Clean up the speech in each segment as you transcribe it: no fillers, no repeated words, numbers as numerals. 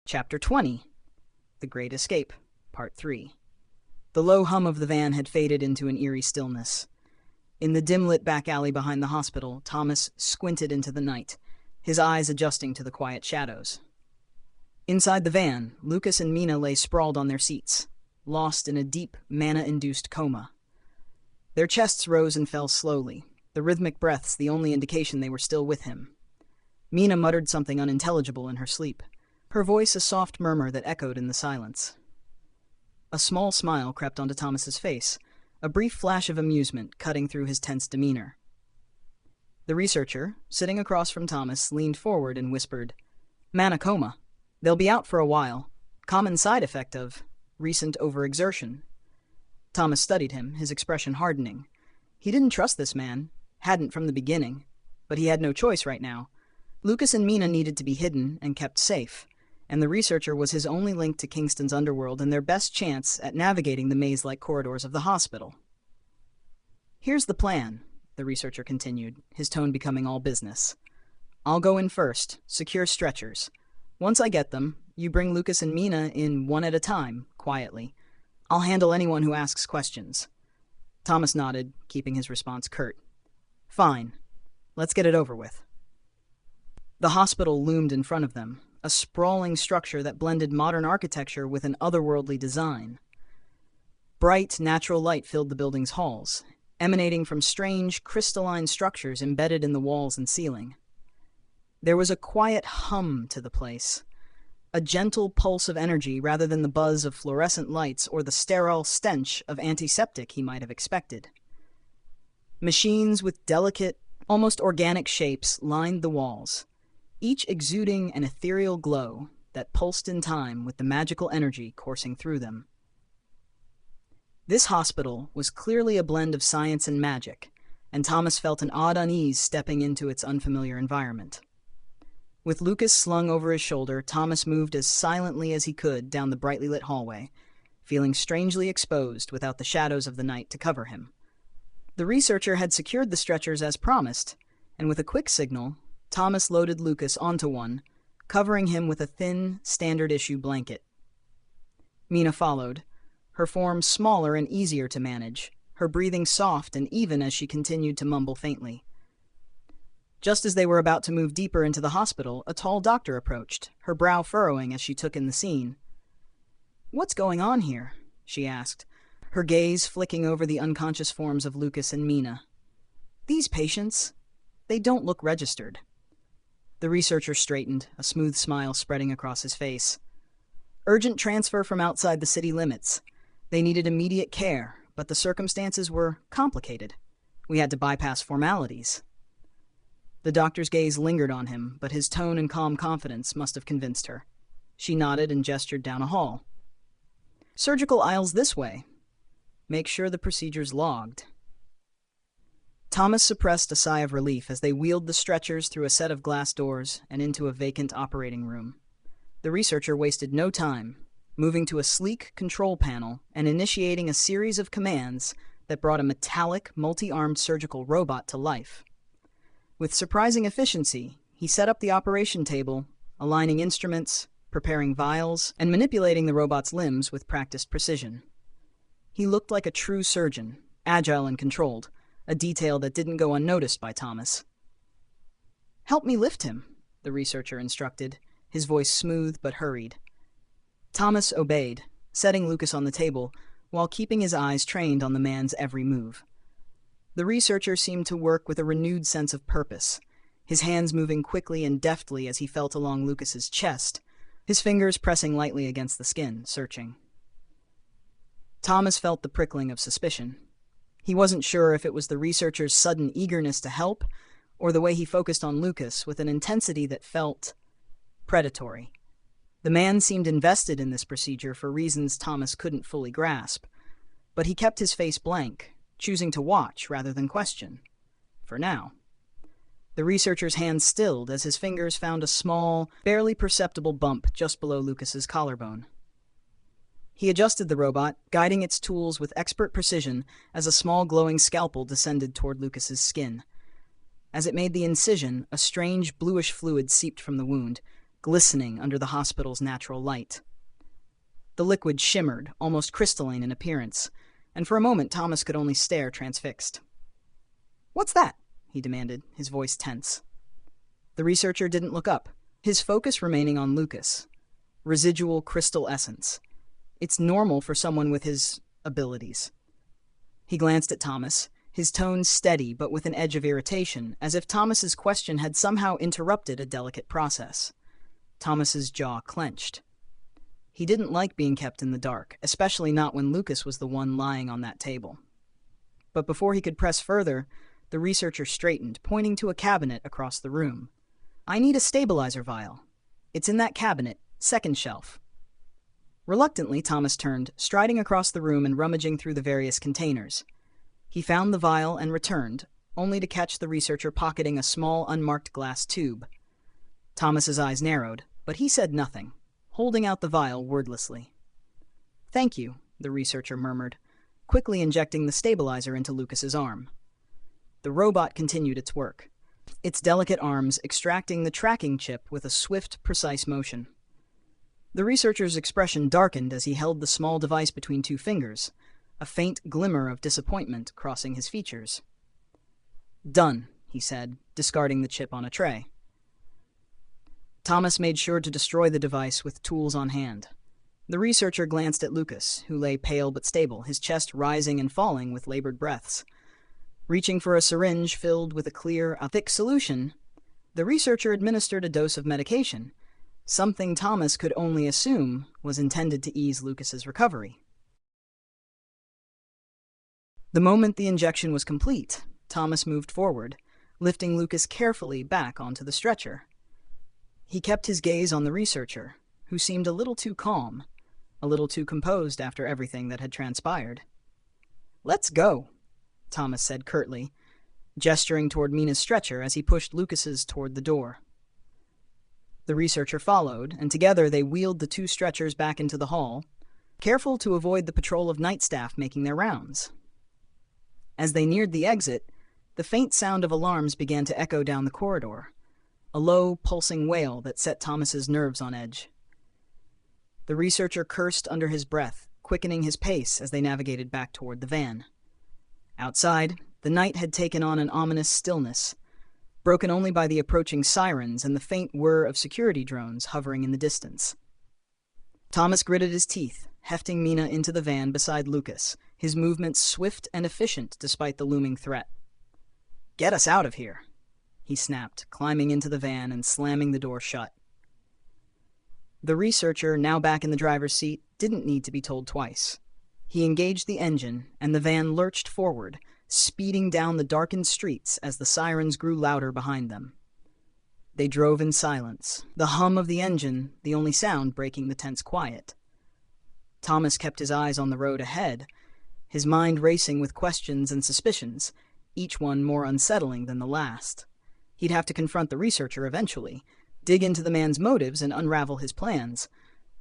Chapter 20. The Great Escape, Part 3. The low hum of the van had faded into an eerie stillness. In the dim-lit back alley behind the hospital, Thomas squinted into the night, his eyes adjusting to the quiet shadows. Inside the van, Lucas and Mina lay sprawled on their seats, lost in a deep, mana-induced coma. Their chests rose and fell slowly, the rhythmic breaths the only indication they were still with him. Mina muttered something unintelligible in her sleep, her voice a soft murmur that echoed in the silence. A small smile crept onto Thomas's face, a brief flash of amusement cutting through his tense demeanor. The researcher, sitting across from Thomas, leaned forward and whispered, "Mana coma. They'll be out for a while. Common side effect of recent overexertion." Thomas studied him, his expression hardening. He didn't trust this man, hadn't from the beginning, but he had no choice right now. Lucas and Mina needed to be hidden and kept safe, and the researcher was his only link to Kingston's underworld and their best chance at navigating the maze-like corridors of the hospital. "Here's the plan," the researcher continued, his tone becoming all business. "I'll go in first, secure stretchers. Once I get them, you bring Lucas and Mina in one at a time, quietly. I'll handle anyone who asks questions." Thomas nodded, keeping his response curt. "Fine. Let's get it over with." The hospital loomed in front of them, a sprawling structure that blended modern architecture with an otherworldly design. Bright, natural light filled the building's halls, emanating from strange, crystalline structures embedded in the walls and ceiling. There was a quiet hum to the place, a gentle pulse of energy rather than the buzz of fluorescent lights or the sterile stench of antiseptic he might have expected. Machines with delicate, almost organic shapes lined the walls, each exuding an ethereal glow that pulsed in time with the magical energy coursing through them. This hospital was clearly a blend of science and magic, and Thomas felt an odd unease stepping into its unfamiliar environment. With Lucas slung over his shoulder, Thomas moved as silently as he could down the brightly lit hallway, feeling strangely exposed without the shadows of the night to cover him. The researcher had secured the stretchers as promised, and with a quick signal, Thomas loaded Lucas onto one, covering him with a thin, standard-issue blanket. Mina followed, her form smaller and easier to manage, her breathing soft and even as she continued to mumble faintly. Just as they were about to move deeper into the hospital, a tall doctor approached, her brow furrowing as she took in the scene. "What's going on here?" she asked, her gaze flicking over the unconscious forms of Lucas and Mina. "These patients, they don't look registered." The researcher straightened, a smooth smile spreading across his face. "Urgent transfer from outside the city limits. They needed immediate care, but the circumstances were complicated. We had to bypass formalities." The doctor's gaze lingered on him, but his tone and calm confidence must have convinced her. She nodded and gestured down a hall. "Surgical aisles this way. Make sure the procedure's logged." Thomas suppressed a sigh of relief as they wheeled the stretchers through a set of glass doors and into a vacant operating room. The researcher wasted no time, moving to a sleek control panel and initiating a series of commands that brought a metallic, multi-armed surgical robot to life. With surprising efficiency, he set up the operation table, aligning instruments, preparing vials, and manipulating the robot's limbs with practiced precision. He looked like a true surgeon, agile and controlled, a detail that didn't go unnoticed by Thomas. "Help me lift him," the researcher instructed, his voice smooth but hurried. Thomas obeyed, setting Lucas on the table, while keeping his eyes trained on the man's every move. The researcher seemed to work with a renewed sense of purpose, his hands moving quickly and deftly as he felt along Lucas's chest, his fingers pressing lightly against the skin, searching. Thomas felt the prickling of suspicion. He wasn't sure if it was the researcher's sudden eagerness to help, or the way he focused on Lucas with an intensity that felt predatory. The man seemed invested in this procedure for reasons Thomas couldn't fully grasp, but he kept his face blank, choosing to watch rather than question. For now. The researcher's hands stilled as his fingers found a small, barely perceptible bump just below Lucas's collarbone. He adjusted the robot, guiding its tools with expert precision as a small glowing scalpel descended toward Lucas's skin. As it made the incision, a strange bluish fluid seeped from the wound, glistening under the hospital's natural light. The liquid shimmered, almost crystalline in appearance, and for a moment Thomas could only stare transfixed. "What's that?" he demanded, his voice tense. The researcher didn't look up, his focus remaining on Lucas. Residual crystal essence. It's normal for someone with his abilities. He glanced at Thomas, his tone steady but with an edge of irritation, as if Thomas's question had somehow interrupted a delicate process. Thomas's jaw clenched. He didn't like being kept in the dark, especially not when Lucas was the one lying on that table. But before he could press further, the researcher straightened, pointing to a cabinet across the room. "I need a stabilizer vial. It's in that cabinet, second shelf." Reluctantly, Thomas turned, striding across the room and rummaging through the various containers. He found the vial and returned, only to catch the researcher pocketing a small, unmarked glass tube. Thomas's eyes narrowed, but he said nothing, holding out the vial wordlessly. "Thank you," the researcher murmured, quickly injecting the stabilizer into Lucas's arm. The robot continued its work, its delicate arms extracting the tracking chip with a swift, precise motion. The researcher's expression darkened as he held the small device between two fingers, a faint glimmer of disappointment crossing his features. "Done," he said, discarding the chip on a tray. Thomas made sure to destroy the device with tools on hand. The researcher glanced at Lucas, who lay pale but stable, his chest rising and falling with labored breaths. Reaching for a syringe filled with a clear, thick solution, the researcher administered a dose of medication, something Thomas could only assume was intended to ease Lucas's recovery. The moment the injection was complete, Thomas moved forward, lifting Lucas carefully back onto the stretcher. He kept his gaze on the researcher, who seemed a little too calm, a little too composed after everything that had transpired. "Let's go," Thomas said curtly, gesturing toward Mina's stretcher as he pushed Lucas's toward the door. The researcher followed, and together they wheeled the two stretchers back into the hall, careful to avoid the patrol of night staff making their rounds. As they neared the exit, the faint sound of alarms began to echo down the corridor, a low, pulsing wail that set Thomas's nerves on edge. The researcher cursed under his breath, quickening his pace as they navigated back toward the van. Outside, the night had taken on an ominous stillness, broken only by the approaching sirens and the faint whir of security drones hovering in the distance. Thomas gritted his teeth, hefting Mina into the van beside Lucas, his movements swift and efficient despite the looming threat. "Get us out of here," he snapped, climbing into the van and slamming the door shut. The researcher, now back in the driver's seat, didn't need to be told twice. He engaged the engine, and the van lurched forward, speeding down the darkened streets as the sirens grew louder behind them. They drove in silence, the hum of the engine the only sound breaking the tense quiet. Thomas kept his eyes on the road ahead, his mind racing with questions and suspicions, each one more unsettling than the last. He'd have to confront the researcher eventually, dig into the man's motives and unravel his plans.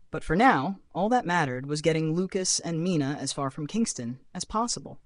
But for now, all that mattered was getting Lucas and Mina as far from Kingston as possible.